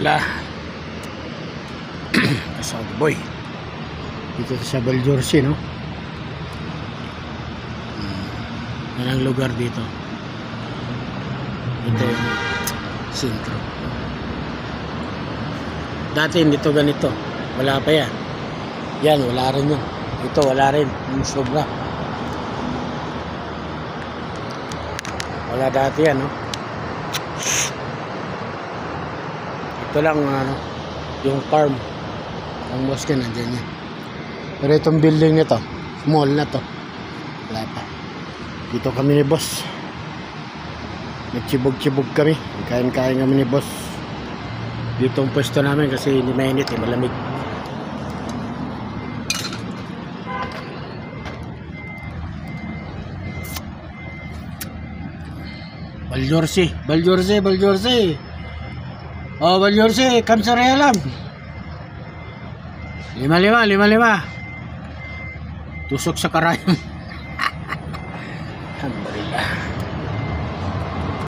Alhamdulillah. Kasama boy. Dito sa Baljorsi, no? Yan ang lugar dito. Ito yung sentro. Dati hindi to ganito. Wala pa yan. Yan, wala rin yan. Ito, wala rin. Yung sobra. Wala dati yan, no? Ito lang, ano, yung farm. Ang mosque nandiyan yan. Pero itong building nito, mall na to, wala pa. Dito kami ni boss. Nagchibog-chibog kami. Kain-kain kami ni boss. Dito ang pwesto namin kasi hindi mainit, malamig. Baljorsi, Baljorsi, Baljorsi. Oh, Baljorsi, kamsaraya lang. 5-5. Tusok sa karayom. Alhamdulillah.